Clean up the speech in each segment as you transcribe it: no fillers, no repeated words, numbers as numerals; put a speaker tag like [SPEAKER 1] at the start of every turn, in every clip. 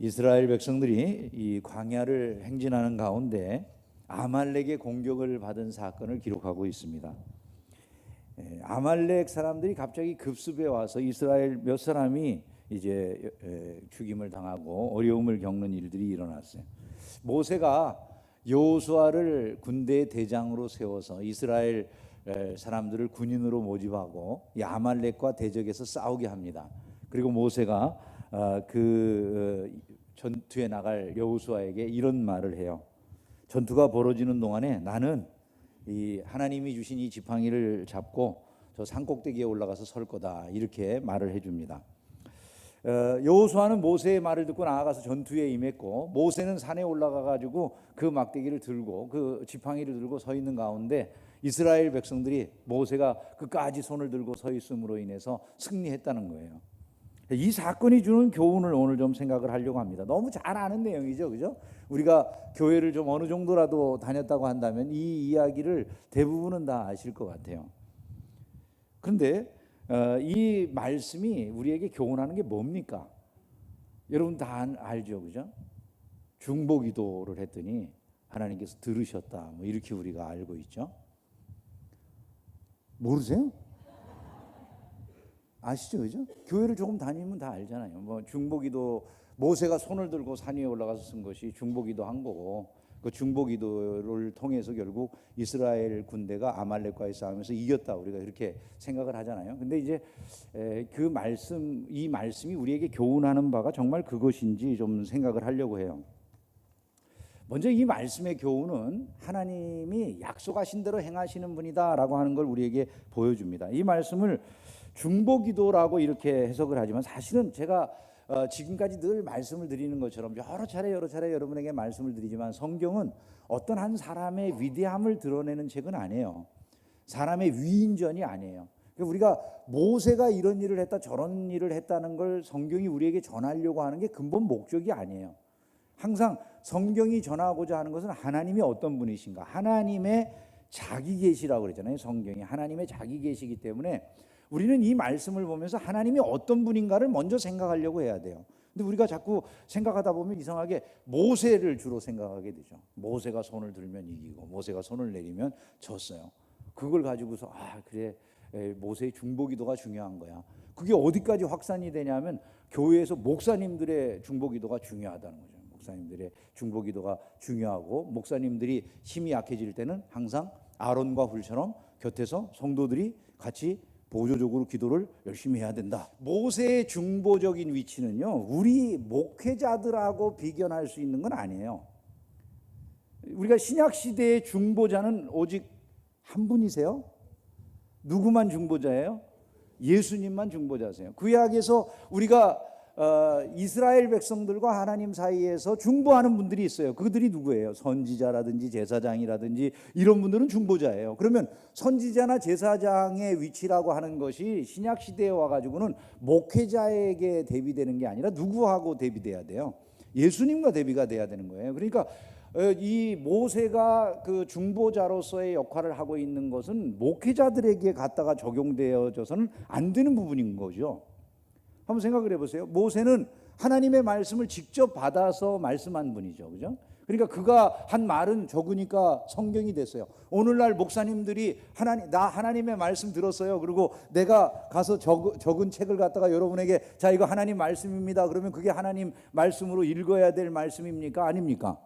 [SPEAKER 1] 이스라엘 백성들이 이 광야를 행진하는 가운데 아말렉의 공격을 받은 사건을 기록하고 있습니다. 아말렉 사람들이 갑자기 급습해 와서 이스라엘 몇 사람이 이제 죽임을 당하고 어려움을 겪는 일들이 일어났어요. 모세가 여호수아를 군대의 대장으로 세워서 이스라엘 사람들을 군인으로 모집하고 이 아말렉과 대적해서 싸우게 합니다. 그리고 모세가 그 전투에 나갈 여호수아에게 이런 말을 해요. 전투가 벌어지는 동안에 나는 이 하나님이 주신 이 지팡이를 잡고 저 산꼭대기에 올라가서 설 거다, 이렇게 말을 해줍니다. 여호수아는 모세의 말을 듣고 나아가서 전투에 임했고, 모세는 산에 올라가 가지고 그 막대기를 들고 그 지팡이를 들고 서 있는 가운데 이스라엘 백성들이 모세가 끝까지 손을 들고 서 있음으로 인해서 승리했다는 거예요. 이 사건이 주는 교훈을 오늘 좀 생각을 하려고 합니다. 너무 잘 아는 내용이죠, 그죠? 우리가 교회를 좀 어느 정도라도 다녔다고 한다면 이 이야기를 대부분은 다 아실 것 같아요. 그런데 이 말씀이 우리에게 교훈하는 게 뭡니까? 여러분 다 알죠, 그죠? 중보기도를 했더니 하나님께서 들으셨다, 뭐 이렇게 우리가 알고 있죠. 모르세요? 아시죠, 그죠? 교회를 조금 다니면 다 알잖아요. 뭐 중보기도, 모세가 손을 들고 산 위에 올라가서 쓴 것이 중보기도 한 거고, 그 중보기도를 통해서 결국 이스라엘 군대가 아말렉과의 싸움에서 이겼다, 우리가 이렇게 생각을 하잖아요. 근데 이제 그 말씀, 이 말씀이 우리에게 교훈하는 바가 정말 그것인지 좀 생각을 하려고 해요. 먼저 이 말씀의 교훈은 하나님이 약속하신 대로 행하시는 분이다라고 하는 걸 우리에게 보여줍니다. 이 말씀을 중보기도라고 이렇게 해석을 하지만 사실은 제가 지금까지 늘 말씀을 드리는 것처럼 여러 차례 여러분에게 말씀을 드리지만, 성경은 어떤 한 사람의 위대함을 드러내는 책은 아니에요. 사람의 위인전이 아니에요. 우리가 모세가 이런 일을 했다 저런 일을 했다는 걸 성경이 우리에게 전하려고 하는 게 근본 목적이 아니에요. 항상 성경이 전하고자 하는 것은 하나님이 어떤 분이신가, 하나님의 자기 계시라고 그러잖아요. 성경이 하나님의 자기 계시이기 때문에 우리는 이 말씀을 보면서 하나님이 어떤 분인가를 먼저 생각하려고 해야 돼요. 근데 우리가 자꾸 생각하다 보면 이상하게 모세를 주로 생각하게 되죠. 모세가 손을 들면 이기고 모세가 손을 내리면 졌어요. 그걸 가지고서 그래, 모세의 중보기도가 중요한 거야. 그게 어디까지 확산이 되냐면 교회에서 목사님들의 중보기도가 중요하다는 거죠. 목사님들의 중보기도가 중요하고, 목사님들이 힘이 약해질 때는 항상 아론과 훌처럼 곁에서 성도들이 같이 보조적으로 기도를 열심히 해야 된다. 모세의 중보적인 위치는요, 우리 목회자들하고 비견할 수 있는 건 아니에요. 우리가 신약 시대의 중보자는 오직 한 분이세요. 누구만 중보자예요? 예수님만 중보자세요. 구약에서 우리가 이스라엘 백성들과 하나님 사이에서 중보하는 분들이 있어요. 그들이 누구예요? 선지자라든지 제사장이라든지 이런 분들은 중보자예요. 그러면 선지자나 제사장의 위치라고 하는 것이 신약 시대에 와가지고는 목회자에게 대비되는 게 아니라 누구하고 대비돼야 돼요? 예수님과 대비가 돼야 되는 거예요. 그러니까 이 모세가 그 중보자로서의 역할을 하고 있는 것은 목회자들에게 갖다가 적용되어져서는 안 되는 부분인 거죠. 한번 생각을 해보세요. 모세는 하나님의 말씀을 직접 받아서 말씀한 분이죠, 그죠? 그러니까 그가 한 말은 적으니까 성경이 됐어요. 오늘날 목사님들이 나 하나님의 말씀 들었어요, 그리고 내가 가서 적은 책을 갖다가 여러분에게 자, 이거 하나님 말씀입니다, 그러면 그게 하나님 말씀으로 읽어야 될 말씀입니까? 아닙니까?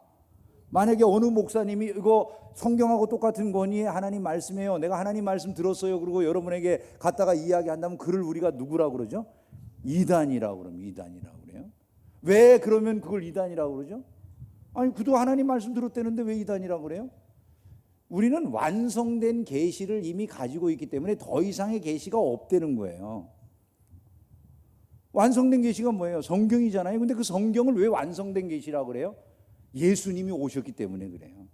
[SPEAKER 1] 만약에 어느 목사님이 이거 성경하고 똑같은 권위의 하나님 말씀이에요, 내가 하나님 말씀 들었어요, 그리고 여러분에게 갖다가 이야기한다면 그를 우리가 누구라고 그러죠? 이단이라고 그러면 이단이라고 그래요. 왜 그러면 그걸 이단이라고 그러죠? 아니, 그도 하나님 말씀 들었다는데 왜 이단이라고 그래요? 우리는 완성된 계시를 이미 가지고 있기 때문에 더 이상의 계시가 없다는 거예요. 완성된 계시가 뭐예요? 성경이잖아요. 근데 그 성경을 왜 완성된 계시라고 그래요? 예수님이 오셨기 때문에 그래요.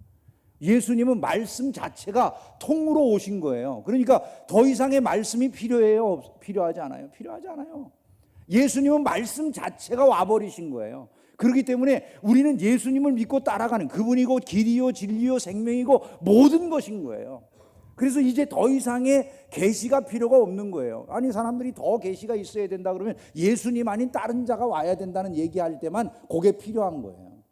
[SPEAKER 1] 예수님은 말씀 자체가 통으로 오신 거예요. 그러니까 더 이상의 말씀이 필요해요? 필요하지 않아요? 필요하지 않아요. 예수님은 말씀 자체가 와버리신 거예요. 그렇기 때문에 우리는 예수님을 믿고 따라가는, 그분이 곧 길이요 진리요 생명이고 모든 것인 거예요. 그래서 이제 더 이상의 계시가 필요가 없는 거예요. 아니 사람들이 더 계시가 있어야 된다 그러면 예수님 아닌 다른 자가 와야 된다는 얘기할 때만 그게 필요한 거예요.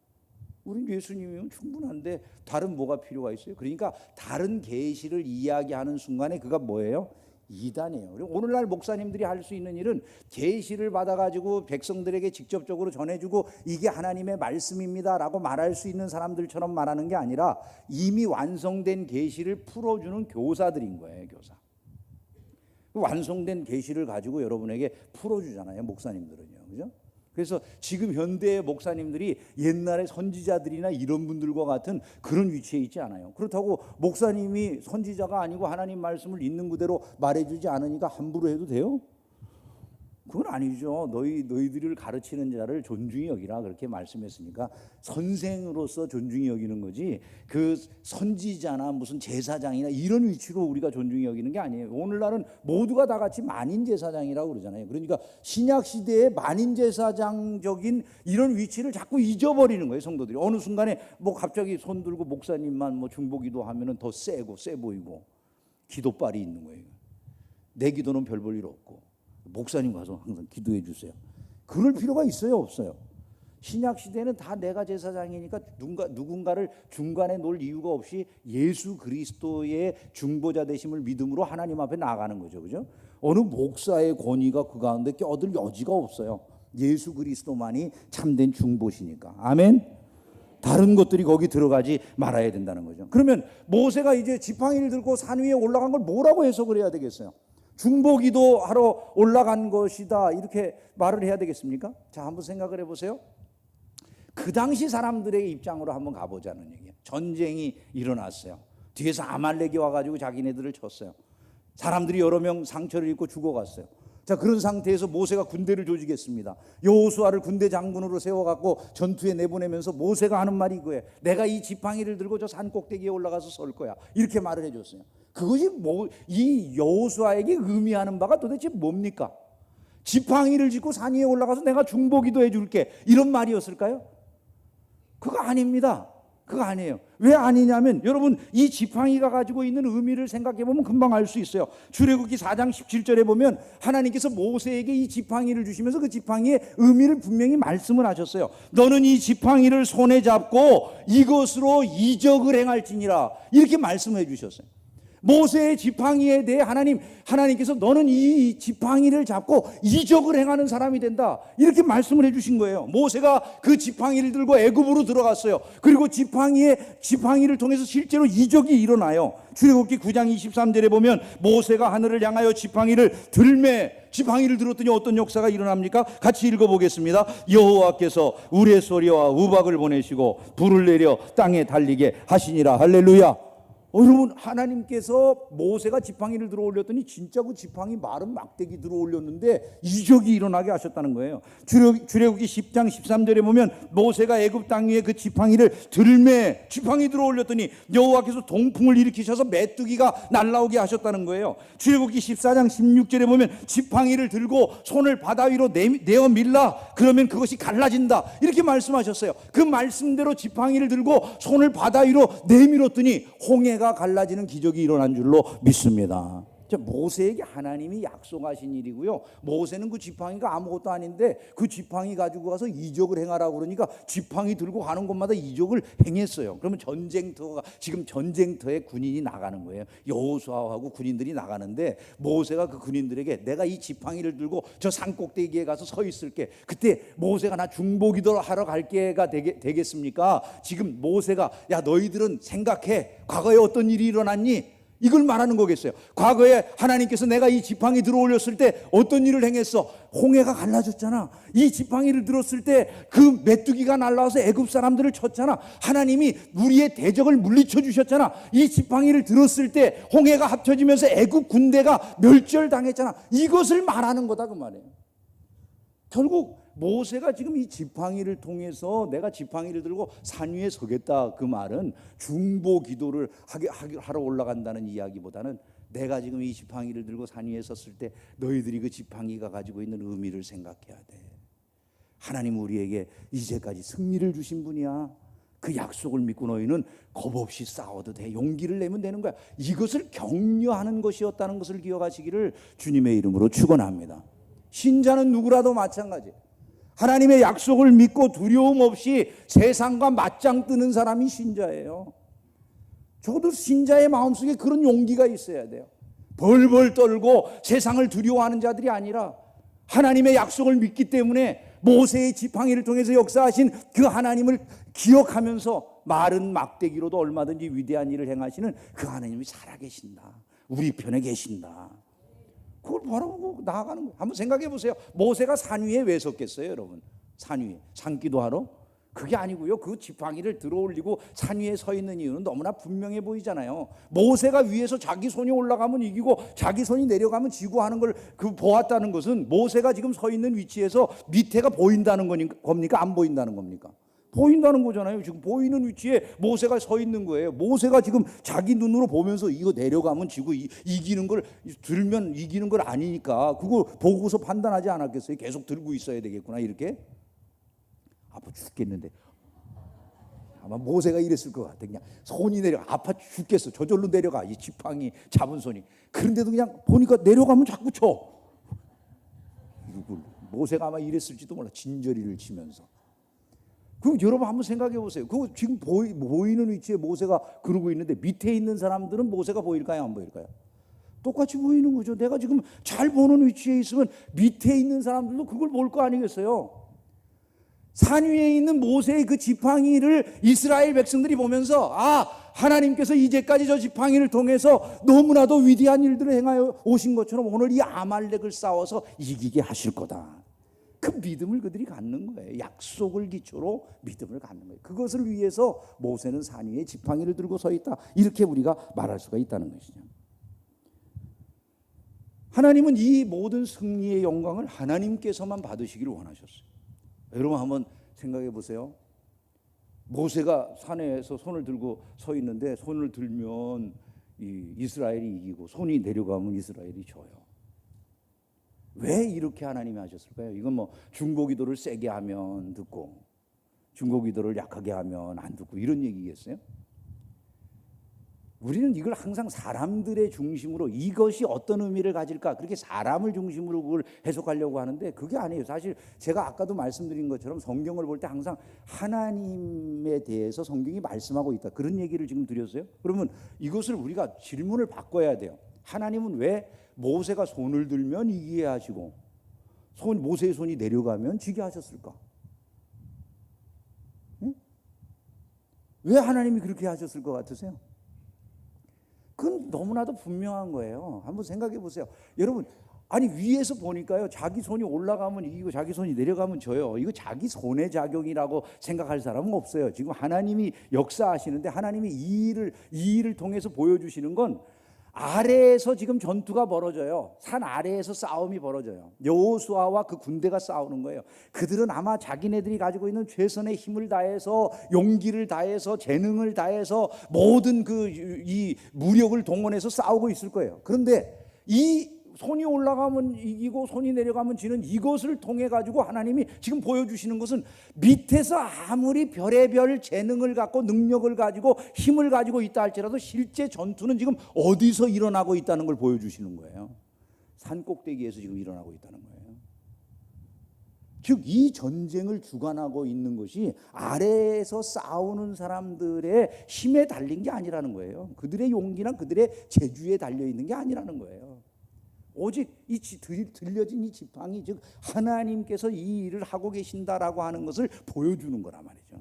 [SPEAKER 1] 우린 예수님이면 충분한데 다른 뭐가 필요가 있어요? 그러니까 다른 계시를 이야기하는 순간에 그가 뭐예요? 이단이에요. 오늘날 목사님들이 할 수 있는 일은 계시를 받아가지고 백성들에게 직접적으로 전해주고 이게 하나님의 말씀입니다라고 말할 수 있는 사람들처럼 말하는 게 아니라 이미 완성된 계시를 풀어주는 교사들인 거예요. 교사. 완성된 계시를 가지고 여러분에게 풀어주잖아요. 목사님들은요. 그죠? 그래서 지금 현대의 목사님들이 옛날의 선지자들이나 이런 분들과 같은 그런 위치에 있지 않아요. 그렇다고 목사님이 선지자가 아니고 하나님 말씀을 있는 그대로 말해주지 않으니까 함부로 해도 돼요? 그건 아니죠. 너희들을 가르치는 자를 존중히 여기라 그렇게 말씀했으니까 선생으로서 존중히 여기는 거지 그 선지자나 무슨 제사장이나 이런 위치로 우리가 존중히 여기는 게 아니에요. 오늘날은 모두가 다 같이 만인 제사장이라고 그러잖아요. 그러니까 신약 시대의 만인 제사장적인 이런 위치를 자꾸 잊어버리는 거예요. 성도들이 어느 순간에 뭐 갑자기 손 들고 목사님만 뭐 중보기도 하면은 더 세 보이고 기도빨이 있는 거예요. 내 기도는 별 볼 일 없고. 목사님 가서 항상 기도해 주세요. 그럴 필요가 있어요, 없어요? 신약 시대는 다 내가 제사장이니까 누군가를 중간에 놓을 이유가 없이 예수 그리스도의 중보자 되심을 믿음으로 하나님 앞에 나가는 거죠, 그죠? 어느 목사의 권위가 그 가운데 껴들 여지가 없어요. 예수 그리스도만이 참된 중보시니까. 아멘. 다른 것들이 거기 들어가지 말아야 된다는 거죠. 그러면 모세가 이제 지팡이를 들고 산 위에 올라간 걸 뭐라고 해석을 해야 되겠어요? 중보기도 하러 올라간 것이다 이렇게 말을 해야 되겠습니까? 자, 한번 생각을 해보세요. 그 당시 사람들의 입장으로 한번 가보자는 얘기예요. 전쟁이 일어났어요. 뒤에서 아말렉이 와가지고 자기네들을 쳤어요. 사람들이 여러 명 상처를 입고 죽어갔어요. 자, 그런 상태에서 모세가 군대를 조직했습니다. 여호수아를 군대 장군으로 세워갖고 전투에 내보내면서 모세가 하는 말이 이거예요. 내가 이 지팡이를 들고 저 산 꼭대기에 올라가서 설 거야. 이렇게 말을 해줬어요. 그것이 이 여호수아에게 의미하는 바가 도대체 뭡니까? 지팡이를 짚고 산 위에 올라가서 내가 중보기도 해줄게 이런 말이었을까요? 그거 아닙니다. 그거 아니에요. 왜 아니냐면 여러분 이 지팡이가 가지고 있는 의미를 생각해 보면 금방 알 수 있어요. 출애굽기 4장 17절에 보면 하나님께서 모세에게 이 지팡이를 주시면서 그 지팡이의 의미를 분명히 말씀을 하셨어요. 너는 이 지팡이를 손에 잡고 이것으로 이적을 행할지니라 이렇게 말씀해 주셨어요. 모세의 지팡이에 대해 하나님께서 너는 이 지팡이를 잡고 이적을 행하는 사람이 된다 이렇게 말씀을 해주신 거예요. 모세가 그 지팡이를 들고 애굽으로 들어갔어요. 그리고 지팡이를 통해서 실제로 이적이 일어나요. 출애굽기 9장 23절에 보면 모세가 하늘을 향하여 지팡이를 들었더니 어떤 역사가 일어납니까? 같이 읽어보겠습니다. 여호와께서 우레소리와 우박을 보내시고 불을 내려 땅에 달리게 하시니라. 할렐루야. 여러분 하나님께서 모세가 지팡이를 들어 올렸더니 진짜 그 지팡이 마른 막대기 들어 올렸는데 이적이 일어나게 하셨다는 거예요. 출애굽기 10장 13절에 보면 모세가 애굽 땅 위에 그 지팡이를 지팡이 들어 올렸더니 여호와께서 동풍을 일으키셔서 메뚜기가 날아오게 하셨다는 거예요. 출애굽기 14장 16절에 보면 지팡이를 들고 손을 바다 위로 내어 밀라 그러면 그것이 갈라진다 이렇게 말씀하셨어요. 그 말씀대로 지팡이를 들고 손을 바다 위로 내밀었더니 홍해가 갈라지는 기적이 일어난 줄로 믿습니다. 모세에게 하나님이 약속하신 일이고요. 모세는 그 지팡이가 아무것도 아닌데 그 지팡이 가지고 가서 이적을 행하라고 그러니까 지팡이 들고 가는 곳마다 이적을 행했어요. 그러면 지금 전쟁터에 군인이 나가는 거예요. 여호수아하고 군인들이 나가는데 모세가 그 군인들에게 내가 이 지팡이를 들고 저 산 꼭대기에 가서 서 있을게. 그때 모세가 나 중보기도 하러 갈게가 되겠습니까? 지금 모세가 야 너희들은 생각해. 과거에 어떤 일이 일어났니? 이걸 말하는 거겠어요. 과거에 하나님께서 내가 이 지팡이 들어 올렸을 때 어떤 일을 행했어? 홍해가 갈라졌잖아. 이 지팡이를 들었을 때 그 메뚜기가 날라와서 애굽 사람들을 쳤잖아. 하나님이 우리의 대적을 물리쳐 주셨잖아. 이 지팡이를 들었을 때 홍해가 합쳐지면서 애굽 군대가 멸절당했잖아. 이것을 말하는 거다 그 말이에요. 결국 모세가 지금 이 지팡이를 통해서 내가 지팡이를 들고 산 위에 서겠다 그 말은 중보 기도를 하러 올라간다는 이야기보다는 내가 지금 이 지팡이를 들고 산 위에 섰을 때 너희들이 그 지팡이가 가지고 있는 의미를 생각해야 돼. 하나님 우리에게 이제까지 승리를 주신 분이야. 그 약속을 믿고 너희는 겁없이 싸워도 돼. 용기를 내면 되는 거야. 이것을 격려하는 것이었다는 것을 기억하시기를 주님의 이름으로 축원합니다. 신자는 누구라도 마찬가지. 하나님의 약속을 믿고 두려움 없이 세상과 맞짱 뜨는 사람이 신자예요. 저도 신자의 마음속에 그런 용기가 있어야 돼요. 벌벌 떨고 세상을 두려워하는 자들이 아니라 하나님의 약속을 믿기 때문에 모세의 지팡이를 통해서 역사하신 그 하나님을 기억하면서 마른 막대기로도 얼마든지 위대한 일을 행하시는 그 하나님이 살아계신다. 우리 편에 계신다. 그걸 바라보고 나아가는 거예요. 한번 생각해 보세요. 모세가 산 위에 왜 섰겠어요, 여러분? 산 위에 산기도 하러? 그게 아니고요. 그 지팡이를 들어올리고 산 위에 서 있는 이유는 너무나 분명해 보이잖아요. 모세가 위에서 자기 손이 올라가면 이기고 자기 손이 내려가면 지고 하는 걸 보았다는 것은 모세가 지금 서 있는 위치에서 밑에가 보인다는 겁니까? 안 보인다는 겁니까? 보인다는 거잖아요. 지금 보이는 위치에 모세가 서 있는 거예요. 모세가 지금 자기 눈으로 보면서 이거 내려가면 지고 이기는 걸 들면 이기는 걸 아니니까 그거 보고서 판단하지 않았겠어요? 계속 들고 있어야 되겠구나 이렇게. 아파 죽겠는데 아마 모세가 이랬을 것 같아. 그냥 손이 내려 아파 죽겠어. 저절로 내려가. 이 지팡이 잡은 손이. 그런데도 그냥 보니까 내려가면 자꾸 쳐. 모세가 아마 이랬을지도 몰라. 진저리를 치면서. 그럼 여러분 한번 생각해 보세요. 그거 지금 보이는 위치에 모세가 그러고 있는데 밑에 있는 사람들은 모세가 보일까요? 안 보일까요? 똑같이 보이는 거죠. 내가 지금 잘 보는 위치에 있으면 밑에 있는 사람들도 그걸 볼 거 아니겠어요? 산 위에 있는 모세의 그 지팡이를 이스라엘 백성들이 보면서 하나님께서 이제까지 저 지팡이를 통해서 너무나도 위대한 일들을 행하여 오신 것처럼 오늘 이 아말렉을 싸워서 이기게 하실 거다. 그 믿음을 그들이 갖는 거예요. 약속을 기초로 믿음을 갖는 거예요. 그것을 위해서 모세는 산 위에 지팡이를 들고 서 있다. 이렇게 우리가 말할 수가 있다는 것이죠. 하나님은 이 모든 승리의 영광을 하나님께서만 받으시기를 원하셨어요. 여러분 한번 생각해 보세요. 모세가 산에서 손을 들고 서 있는데 손을 들면 이스라엘이 이기고 손이 내려가면 이스라엘이 져요. 왜 이렇게 하나님이 하셨을까요? 이건 뭐 중보기도를 세게 하면 듣고 중보기도를 약하게 하면 안 듣고 이런 얘기겠어요? 우리는 이걸 항상 사람들의 중심으로 이것이 어떤 의미를 가질까 그렇게 사람을 중심으로 그걸 해석하려고 하는데 그게 아니에요. 사실 제가 아까도 말씀드린 것처럼 성경을 볼 때 항상 하나님에 대해서 성경이 말씀하고 있다 그런 얘기를 지금 드렸어요. 그러면 이것을 우리가 질문을 바꿔야 돼요. 하나님은 왜 모세가 손을 들면 이기게 하시고 모세의 손이 내려가면 지게 하셨을까? 응? 왜 하나님이 그렇게 하셨을 것 같으세요? 그건 너무나도 분명한 거예요. 한번 생각해 보세요. 여러분, 아니 위에서 보니까요. 자기 손이 올라가면 이기고 자기 손이 내려가면 져요. 이거 자기 손의 작용이라고 생각할 사람은 없어요. 지금 하나님이 역사하시는데 하나님이 이 일을 통해서 보여주시는 건 아래에서 지금 전투가 벌어져요. 산 아래에서 싸움이 벌어져요. 여호수아와 그 군대가 싸우는 거예요. 그들은 아마 자기네들이 가지고 있는 최선의 힘을 다해서 용기를 다해서 재능을 다해서 모든 이 무력을 동원해서 싸우고 있을 거예요. 그런데 이 손이 올라가면 이기고 손이 내려가면 지는 이것을 통해 가지고 하나님이 지금 보여주시는 것은 밑에서 아무리 별의별 재능을 갖고 능력을 가지고 힘을 가지고 있다 할지라도 실제 전투는 지금 어디서 일어나고 있다는 걸 보여주시는 거예요. 산 꼭대기에서 지금 일어나고 있다는 거예요. 즉 이 전쟁을 주관하고 있는 것이 아래에서 싸우는 사람들의 힘에 달린 게 아니라는 거예요. 그들의 용기나 그들의 재주에 달려 있는 게 아니라는 거예요. 오직 이 들려진 이 지팡이 즉 하나님께서 이 일을 하고 계신다라고 하는 것을 보여주는 거란 말이죠.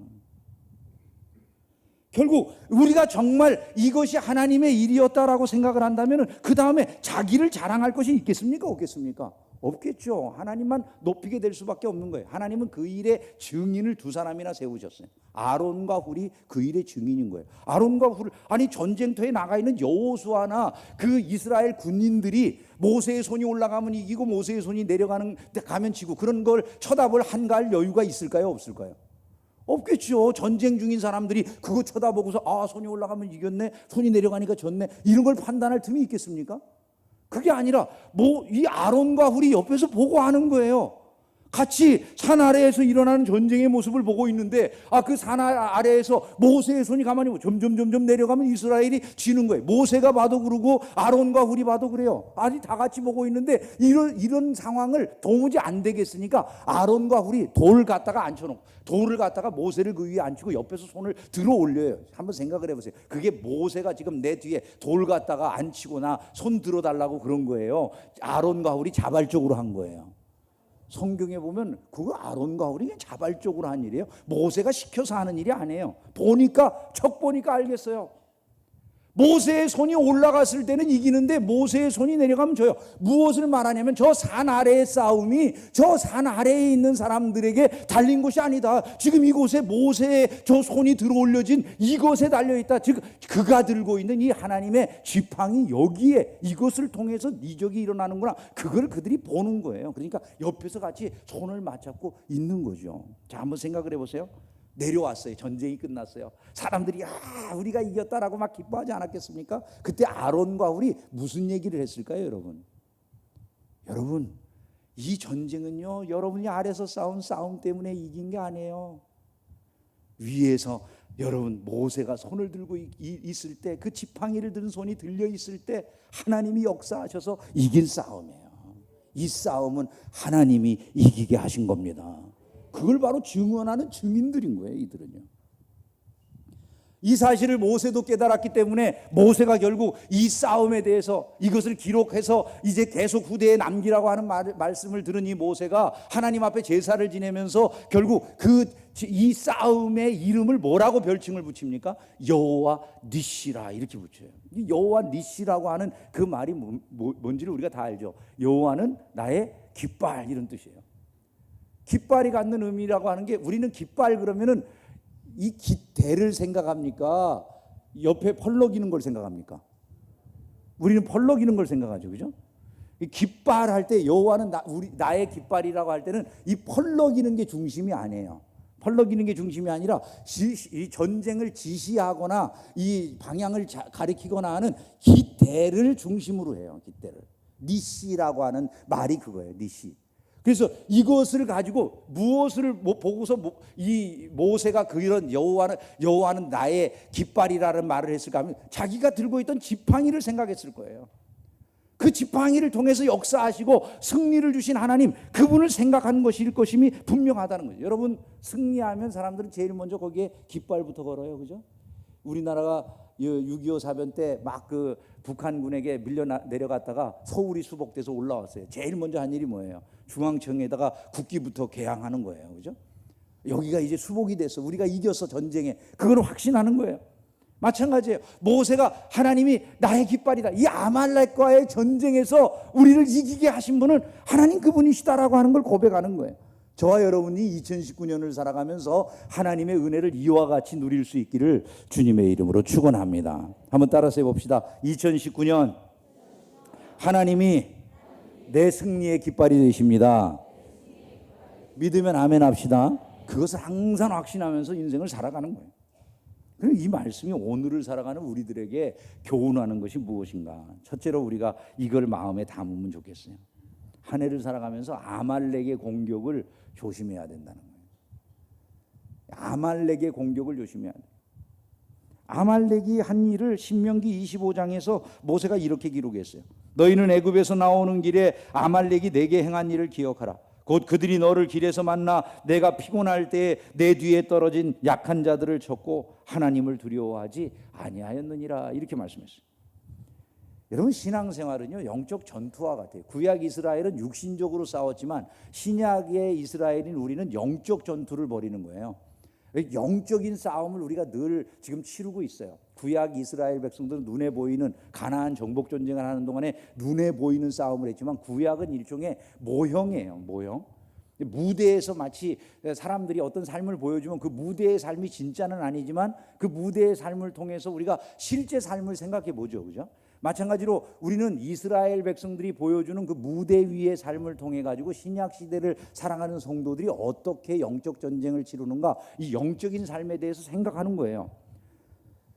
[SPEAKER 1] 결국 우리가 정말 이것이 하나님의 일이었다라고 생각을 한다면 그 다음에 자기를 자랑할 것이 있겠습니까? 없겠습니까? 없겠죠. 하나님만 높이게 될 수밖에 없는 거예요. 하나님은 그 일의 증인을 두 사람이나 세우셨어요. 아론과 훌이 그 일의 증인인 거예요. 아론과 훌, 아니 전쟁터에 나가 있는 여호수아나 그 이스라엘 군인들이 모세의 손이 올라가면 이기고 모세의 손이 가면 지고 그런 걸 쳐다볼 한가할 여유가 있을까요? 없을까요? 없겠죠. 전쟁 중인 사람들이 그거 쳐다보고서 손이 올라가면 이겼네, 손이 내려가니까 졌네 이런 걸 판단할 틈이 있겠습니까? 그게 아니라 이 아론과 훌이 옆에서 보고 하는 거예요. 같이 산 아래에서 일어나는 전쟁의 모습을 보고 있는데 그 산 아래에서 모세의 손이 가만히 점점 내려가면 이스라엘이 지는 거예요. 모세가 봐도 그러고 아론과 훌이 봐도 그래요. 아니 다 같이 보고 있는데 이런 상황을 도무지 안 되겠으니까 아론과 훌이 돌을 갖다가 앉혀놓고 돌을 갖다가 모세를 그 위에 앉히고 옆에서 손을 들어 올려요. 한번 생각을 해보세요. 그게 모세가 지금 내 뒤에 돌 갖다가 앉히거나 손 들어달라고 그런 거예요. 아론과 훌이 자발적으로 한 거예요. 성경에 보면 그거 아론과 훌이 자발적으로 한 일이에요. 모세가 시켜서 하는 일이 아니에요. 척 보니까 알겠어요. 모세의 손이 올라갔을 때는 이기는데 모세의 손이 내려가면 져요. 무엇을 말하냐면 저 산 아래의 싸움이 저 산 아래에 있는 사람들에게 달린 것이 아니다. 지금 이곳에 모세의 저 손이 들어올려진 이것에 달려있다. 즉 그가 들고 있는 이 하나님의 지팡이 여기에 이것을 통해서 이적이 일어나는구나. 그걸 그들이 보는 거예요. 그러니까 옆에서 같이 손을 맞잡고 있는 거죠. 자, 한번 생각을 해보세요. 내려왔어요. 전쟁이 끝났어요. 사람들이 우리가 이겼다라고 막 기뻐하지 않았겠습니까? 그때 아론과 훌이 무슨 얘기를 했을까요, 여러분? 여러분, 이 전쟁은요, 여러분이 아래서 싸운 싸움 때문에 이긴 게 아니에요. 위에서 여러분 모세가 손을 들고 있을 때, 그 지팡이를 든 손이 들려 있을 때 하나님이 역사하셔서 이긴 싸움이에요. 이 싸움은 하나님이 이기게 하신 겁니다. 그걸 바로 증언하는 증인들인 거예요, 이들은요. 이 사실을 모세도 깨달았기 때문에 모세가 결국 이 싸움에 대해서 이것을 기록해서 이제 계속 후대에 남기라고 하는 말씀을 들은 이 모세가 하나님 앞에 제사를 지내면서 결국 이 싸움의 이름을 뭐라고 별칭을 붙입니까? 여호와 니시라 이렇게 붙여요. 여호와 니시라고 하는 그 말이 뭔지를 우리가 다 알죠. 여호와는 나의 깃발 이런 뜻이에요. 깃발이 갖는 의미라고 하는 게, 우리는 깃발 그러면은 이 깃대를 생각합니까? 옆에 펄럭이는 걸 생각합니까? 우리는 펄럭이는 걸 생각하죠, 그죠? 깃발 할 때 여호와는 나의 깃발이라고 할 때는 이 펄럭이는 게 중심이 아니에요. 펄럭이는 게 중심이 아니라 이 전쟁을 지시하거나 이 방향을 가리키거나 하는 깃대를 중심으로 해요. 깃대를. 니시라고 하는 말이 그거예요. 니시. 그래서 이것을 가지고 무엇을 보고서 이 모세가 그런 여호와는 나의 깃발이라는 말을 했을까 하면 자기가 들고 있던 지팡이를 생각했을 거예요. 그 지팡이를 통해서 역사하시고 승리를 주신 하나님, 그분을 생각하는 것일 것임이 분명하다는 거죠. 여러분, 승리하면 사람들은 제일 먼저 거기에 깃발부터 걸어요, 그죠? 우리나라가 6.25 사변 때 막 그 북한군에게 내려갔다가 서울이 수복돼서 올라왔어요. 제일 먼저 한 일이 뭐예요? 중앙청에다가 국기부터 개항하는 거예요, 그죠? 여기가 이제 수복이 됐어. 우리가 이겼어, 전쟁에. 그걸 확신하는 거예요. 마찬가지예요. 모세가 하나님이 나의 깃발이다, 이 아말렉과의 전쟁에서 우리를 이기게 하신 분은 하나님 그분이시다라고 하는 걸 고백하는 거예요. 저와 여러분이 2019년을 살아가면서 하나님의 은혜를 이와 같이 누릴 수 있기를 주님의 이름으로 축원합니다. 한번 따라서 해봅시다. 2019년 하나님이 내 승리의 깃발이 되십니다. 믿으면 아멘 합시다. 그것을 항상 확신하면서 인생을 살아가는 거예요. 그럼 이 말씀이 오늘을 살아가는 우리들에게 교훈하는 것이 무엇인가? 첫째로 우리가 이걸 마음에 담으면 좋겠어요. 한 해를 살아가면서 아말렉의 공격을 조심해야 된다는 거예요. 아말렉의 공격을 조심해야 돼요. 아말렉이 한 일을 신명기 25장에서 모세가 이렇게 기록했어요. 너희는 애굽에서 나오는 길에 아말렉이 내게 행한 일을 기억하라. 곧 그들이 너를 길에서 만나 내가 피곤할 때에 내 뒤에 떨어진 약한 자들을 쳤고 하나님을 두려워하지 아니하였느니라. 이렇게 말씀했어요. 여러분, 신앙생활은요 영적 전투와 같아요. 구약 이스라엘은 육신적으로 싸웠지만 신약의 이스라엘인 우리는 영적 전투를 벌이는 거예요. 영적인 싸움을 우리가 늘 지금 치르고 있어요. 구약 이스라엘 백성들은 눈에 보이는 가나안 정복 전쟁을 하는 동안에 눈에 보이는 싸움을 했지만 구약은 일종의 모형이에요. 모형. 무대에서 마치 사람들이 어떤 삶을 보여주면 그 무대의 삶이 진짜는 아니지만 그 무대의 삶을 통해서 우리가 실제 삶을 생각해 보죠, 그죠? 마찬가지로 우리는 이스라엘 백성들이 보여주는 그 무대 위의 삶을 통해 가지고 신약 시대를 살아가는 성도들이 어떻게 영적 전쟁을 치르는가, 이 영적인 삶에 대해서 생각하는 거예요.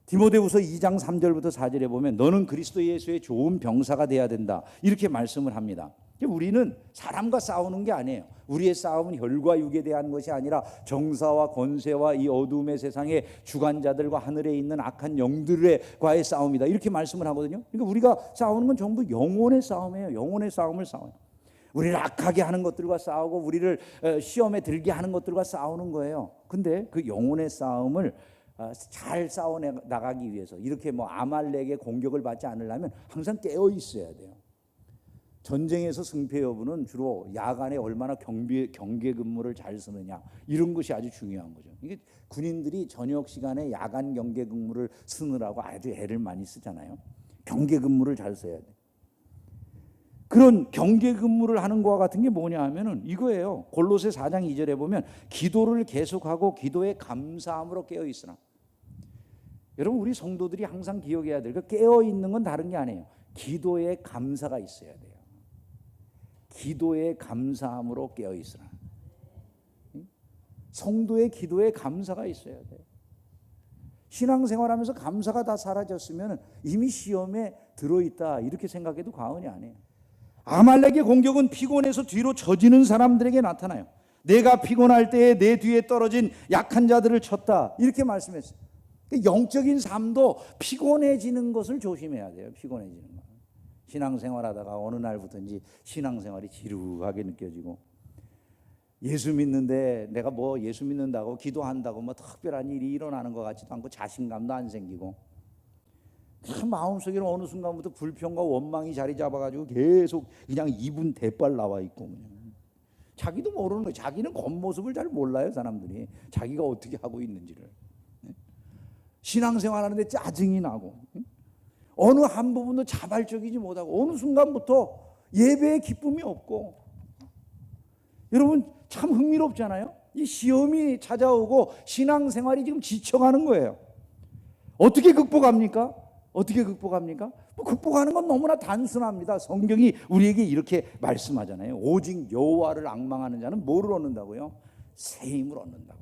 [SPEAKER 1] 디모데후서 2장 3절부터 4절에 보면 너는 그리스도 예수의 좋은 병사가 돼야 된다, 이렇게 말씀을 합니다. 우리는 사람과 싸우는 게 아니에요. 우리의 싸움은 혈과 육에 대한 것이 아니라 정사와 권세와 이 어둠의 세상의 주관자들과 하늘에 있는 악한 영들과의 싸움이다. 이렇게 말씀을 하거든요. 그러니까 우리가 싸우는 건 전부 영혼의 싸움이에요. 영혼의 싸움을 싸워요. 우리를 악하게 하는 것들과 싸우고 우리를 시험에 들게 하는 것들과 싸우는 거예요. 근데 그 영혼의 싸움을 잘 싸워 나가기 위해서 이렇게 뭐 아말렉의 공격을 받지 않으려면 항상 깨어 있어야 돼요. 전쟁에서 승패 여부는 주로 야간에 얼마나 경계 근무를 잘 쓰느냐 이런 것이 아주 중요한 거죠. 이게 군인들이 저녁 시간에 야간 경계 근무를 쓰느라고 아주 애를 많이 쓰잖아요. 경계 근무를 잘 써야 돼. 그런 경계 근무를 하는 것과 같은 게 뭐냐 하면은 이거예요. 골로새 4장 2절에 보면 기도를 계속하고 기도에 감사함으로 깨어 있으나. 여러분 우리 성도들이 항상 기억해야 될 거 깨어 있는 건 다른 게 아니에요. 기도에 감사가 있어야 돼요. 기도에 감사함으로 깨어 있으라. 성도의 기도에 감사가 있어야 돼요. 신앙생활하면서 감사가 다 사라졌으면 이미 시험에 들어있다 이렇게 생각해도 과언이 아니에요. 아말렉의 공격은 피곤해서 뒤로 젖이는 사람들에게 나타나요. 내가 피곤할 때에 내 뒤에 떨어진 약한 자들을 쳤다 이렇게 말씀했어요. 영적인 삶도 피곤해지는 것을 조심해야 돼요. 피곤해지는 거. 신앙생활하다가 어느 날부터인지 신앙생활이 지루하게 느껴지고 예수 믿는데 내가 뭐 예수 믿는다고 기도한다고 뭐 특별한 일이 일어나는 것 같지도 않고 자신감도 안 생기고 마음속에는 어느 순간부터 불평과 원망이 자리 잡아가지고 계속 그냥 입은 대빨 나와 있고 그냥. 자기도 모르는 거예요. 자기는 겉모습을 잘 몰라요. 사람들이 자기가 어떻게 하고 있는지를. 신앙생활하는데 짜증이 나고 어느 한 부분도 자발적이지 못하고 어느 순간부터 예배에 기쁨이 없고. 여러분 참 흥미롭잖아요. 이 시험이 찾아오고 신앙생활이 지금 지쳐가는 거예요. 어떻게 극복합니까? 어떻게 극복합니까? 뭐 극복하는 건 너무나 단순합니다. 성경이 우리에게 이렇게 말씀하잖아요. 오직 여호와를 앙망하는 자는 뭐를 얻는다고요? 새 힘을 얻는다고요.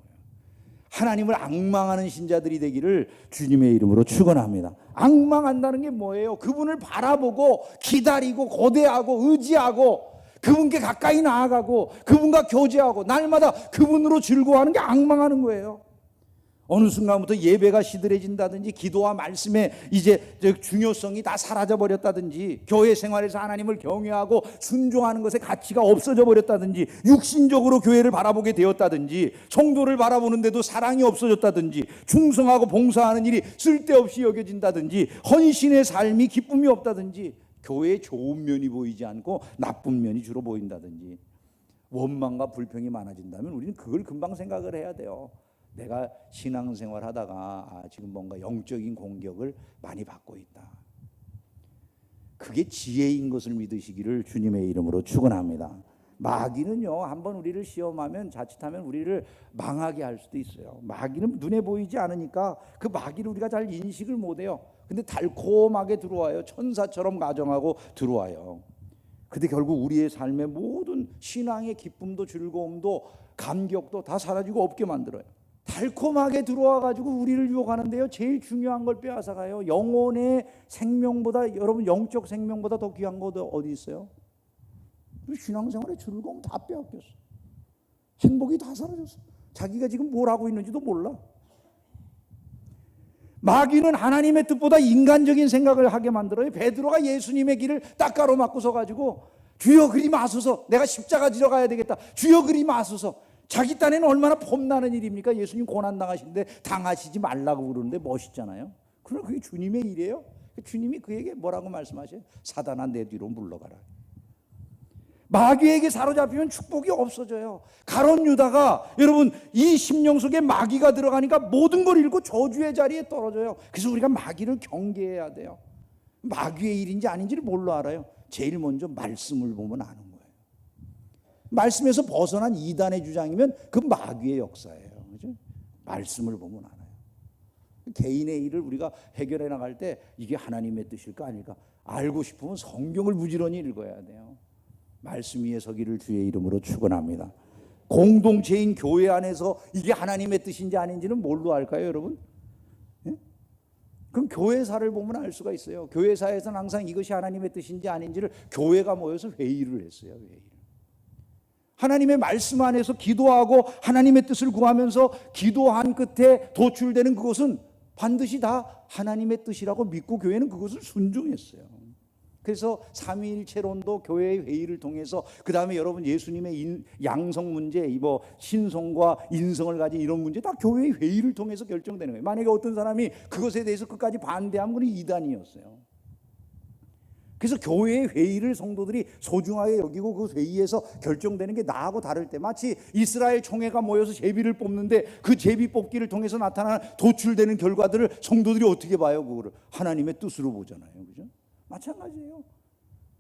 [SPEAKER 1] 하나님을 앙망하는 신자들이 되기를 주님의 이름으로 축원합니다. 앙망한다는 게 뭐예요? 그분을 바라보고 기다리고 고대하고 의지하고 그분께 가까이 나아가고 그분과 교제하고 날마다 그분으로 즐거워하는 게 앙망하는 거예요. 어느 순간부터 예배가 시들해진다든지 기도와 말씀의 이제 중요성이 다 사라져 버렸다든지 교회 생활에서 하나님을 경외하고 순종하는 것의 가치가 없어져 버렸다든지 육신적으로 교회를 바라보게 되었다든지 성도를 바라보는데도 사랑이 없어졌다든지 충성하고 봉사하는 일이 쓸데없이 여겨진다든지 헌신의 삶이 기쁨이 없다든지 교회에 좋은 면이 보이지 않고 나쁜 면이 주로 보인다든지 원망과 불평이 많아진다면 우리는 그걸 금방 생각을 해야 돼요. 내가 신앙생활 하다가 지금 뭔가 영적인 공격을 많이 받고 있다. 그게 지혜인 것을 믿으시기를 주님의 이름으로 축원합니다. 마귀는요 한번 우리를 시험하면 자칫하면 우리를 망하게 할 수도 있어요. 마귀는 눈에 보이지 않으니까 그 마귀를 우리가 잘 인식을 못해요. 근데 달콤하게 들어와요. 천사처럼 가정하고 들어와요. 근데 결국 우리의 삶의 모든 신앙의 기쁨도 즐거움도 감격도 다 사라지고 없게 만들어요. 달콤하게 들어와가지고 우리를 유혹하는데요. 제일 중요한 걸 빼앗아가요. 영혼의 생명보다 여러분 영적 생명보다 더 귀한 거 어디 있어요? 신앙생활의 즐거움 다 빼앗겼어. 행복이 다 사라졌어. 자기가 지금 뭘 하고 있는지도 몰라. 마귀는 하나님의 뜻보다 인간적인 생각을 하게 만들어요. 베드로가 예수님의 길을 딱 가로막고 서가지고 주여 그리 마소서, 내가 십자가 지러 가야 되겠다. 주여 그리 마소서. 자기 딴에는 얼마나 폼나는 일입니까? 예수님 고난당하시는데 당하시지 말라고 그러는데 멋있잖아요. 그러나 그게 주님의 일이에요. 주님이 그에게 뭐라고 말씀하셔요? 사단아 내 뒤로 물러가라. 마귀에게 사로잡히면 축복이 없어져요. 가룟 유다가 여러분 이 심령 속에 마귀가 들어가니까 모든 걸 잃고 저주의 자리에 떨어져요. 그래서 우리가 마귀를 경계해야 돼요. 마귀의 일인지 아닌지를 뭘로 알아요? 제일 먼저 말씀을 보면 아는 거예요. 말씀에서 벗어난 이단의 주장이면 그 마귀의 역사예요. 그죠? 말씀을 보면 알아요. 개인의 일을 우리가 해결해 나갈 때 이게 하나님의 뜻일까 아닐까 알고 싶으면 성경을 부지런히 읽어야 돼요. 말씀 위에 서기를 주의 이름으로 축원합니다. 공동체인 교회 안에서 이게 하나님의 뜻인지 아닌지는 뭘로 알까요, 여러분? 예? 그럼 교회사를 보면 알 수가 있어요. 교회사에서는 항상 이것이 하나님의 뜻인지 아닌지를 교회가 모여서 회의를 했어요. 회의를. 하나님의 말씀 안에서 기도하고 하나님의 뜻을 구하면서 기도한 끝에 도출되는 그것은 반드시 다 하나님의 뜻이라고 믿고 교회는 그것을 순종했어요. 그래서 삼위일체론도 교회의 회의를 통해서, 그 다음에 여러분 예수님의 양성 문제, 뭐 신성과 인성을 가진 이런 문제 다 교회의 회의를 통해서 결정되는 거예요. 만약에 어떤 사람이 그것에 대해서 끝까지 반대하면 그건 이단이었어요. 그래서 교회의 회의를 성도들이 소중하게 여기고 그 회의에서 결정되는 게 나하고 다를 때, 마치 이스라엘 총회가 모여서 제비를 뽑는데 그 제비 뽑기를 통해서 나타나는 도출되는 결과들을 성도들이 어떻게 봐요? 그거를 하나님의 뜻으로 보잖아요. 그죠? 마찬가지예요.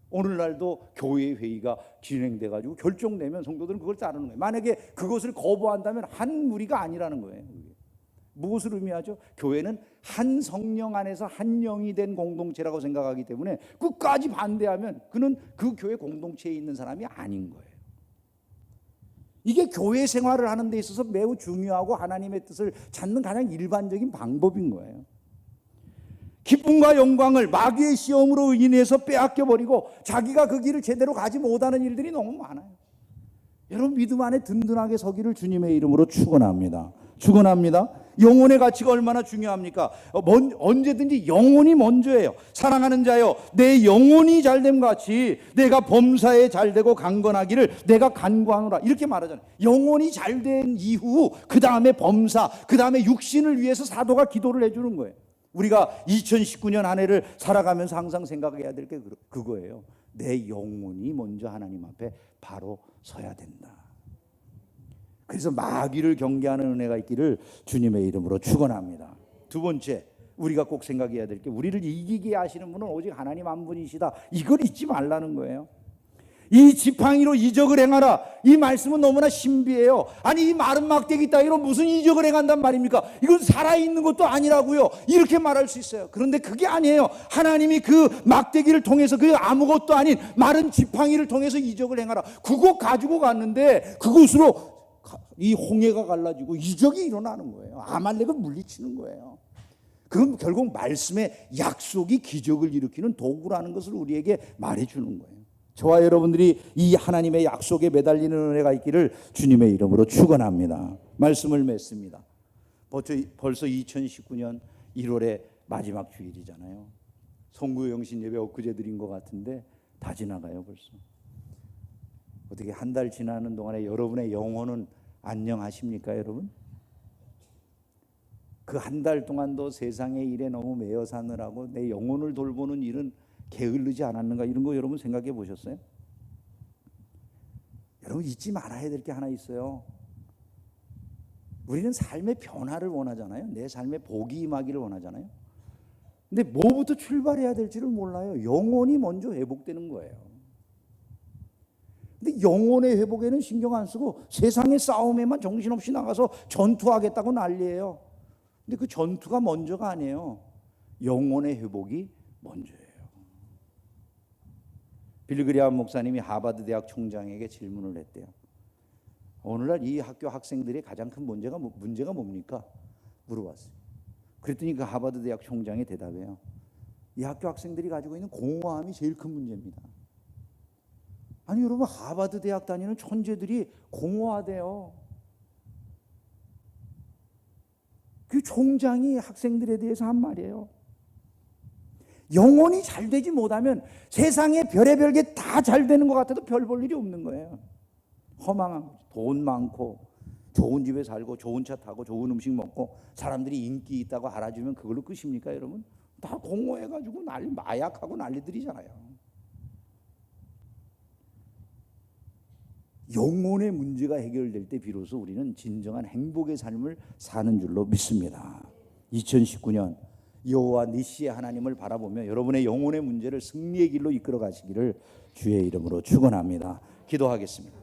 [SPEAKER 1] 오늘날도 교회의 회의가 진행돼 가지고 결정되면 성도들은 그걸 따르는 거예요. 만약에 그것을 거부한다면 한 무리가 아니라는 거예요. 무엇을 의미하죠? 교회는 한 성령 안에서 한 영이 된 공동체라고 생각하기 때문에 끝까지 반대하면 그는 그 교회 공동체에 있는 사람이 아닌 거예요. 이게 교회 생활을 하는 데 있어서 매우 중요하고 하나님의 뜻을 찾는 가장 일반적인 방법인 거예요. 기쁨과 영광을 마귀의 시험으로 인해서 빼앗겨버리고 자기가 그 길을 제대로 가지 못하는 일들이 너무 많아요. 여러분, 믿음 안에 든든하게 서기를 주님의 이름으로 축원합니다. 축원합니다. 영혼의 가치가 얼마나 중요합니까? 언제든지 영혼이 먼저예요. 사랑하는 자여, 내 영혼이 잘됨 같이 내가 범사에 잘되고 강건하기를 내가 간구하노라, 이렇게 말하잖아요. 영혼이 잘된 이후 그 다음에 범사, 그 다음에 육신을 위해서 사도가 기도를 해주는 거예요. 우리가 2019년 한 해를 살아가면서 항상 생각해야 될 게 그거예요. 내 영혼이 먼저 하나님 앞에 바로 서야 된다. 그래서 마귀를 경계하는 은혜가 있기를 주님의 이름으로 축원합니다. 두 번째, 우리가 꼭 생각해야 될 게, 우리를 이기게 하시는 분은 오직 하나님 한 분이시다. 이걸 잊지 말라는 거예요. 이 지팡이로 이적을 행하라, 이 말씀은 너무나 신비해요. 아니, 이 마른 막대기 따위로 무슨 이적을 행한단 말입니까? 이건 살아있는 것도 아니라고요. 이렇게 말할 수 있어요. 그런데 그게 아니에요. 하나님이 그 막대기를 통해서, 그 아무것도 아닌 마른 지팡이를 통해서 이적을 행하라, 그거 가지고 갔는데 그것으로 이 홍해가 갈라지고 이적이 일어나는 거예요. 아말렉을 물리치는 거예요. 그건 결국 말씀의 약속이 기적을 일으키는 도구라는 것을 우리에게 말해주는 거예요. 저와 여러분들이 이 하나님의 약속에 매달리는 은혜가 있기를 주님의 이름으로 축원합니다. 말씀을 맺습니다. 벌써 2019년 1월의 마지막 주일이잖아요. 성구 영신 예배 엊그제 드린 것 같은데 다 지나가요 벌써. 어떻게 한 달 지나는 동안에 여러분의 영혼은 안녕하십니까 여러분? 그 한 달 동안도 세상의 일에 너무 매여 사느라고 내 영혼을 돌보는 일은 게을르지 않았는가, 이런 거 여러분 생각해 보셨어요? 여러분, 잊지 말아야 될 게 하나 있어요. 우리는 삶의 변화를 원하잖아요. 내 삶에 복이 임하기를 원하잖아요. 근데 뭐부터 출발해야 될지를 몰라요. 영혼이 먼저 회복되는 거예요. 근데 영혼의 회복에는 신경 안 쓰고 세상의 싸움에만 정신없이 나가서 전투하겠다고 난리예요. 근데 그 전투가 먼저가 아니에요. 영혼의 회복이 먼저예요. 빌리그리암 목사님이 하버드 대학 총장에게 질문을 했대요. 오늘날 이 학교 학생들의 가장 큰 문제가 뭡니까? 물어봤어요. 그랬더니 그 하버드 대학 총장의 대답이에요. 이 학교 학생들이 가지고 있는 공허함이 제일 큰 문제입니다. 아니 여러분, 하버드 대학 다니는 천재들이 공허하대요. 그 총장이 학생들에 대해서 한 말이에요. 영혼이 잘 되지 못하면 세상에 별의별 게 다 잘 되는 것 같아도 별 볼 일이 없는 거예요. 허망한 거죠. 돈 많고 좋은 집에 살고 좋은 차 타고 좋은 음식 먹고 사람들이 인기 있다고 알아주면 그걸로 끝입니까 여러분? 다 공허해가지고 마약하고 난리들이잖아요. 영혼의 문제가 해결될 때 비로소 우리는 진정한 행복의 삶을 사는 줄로 믿습니다. 2019년 여호와 니시의 하나님을 바라보며 여러분의 영혼의 문제를 승리의 길로 이끌어 가시기를 주의 이름으로 축원합니다. 기도하겠습니다.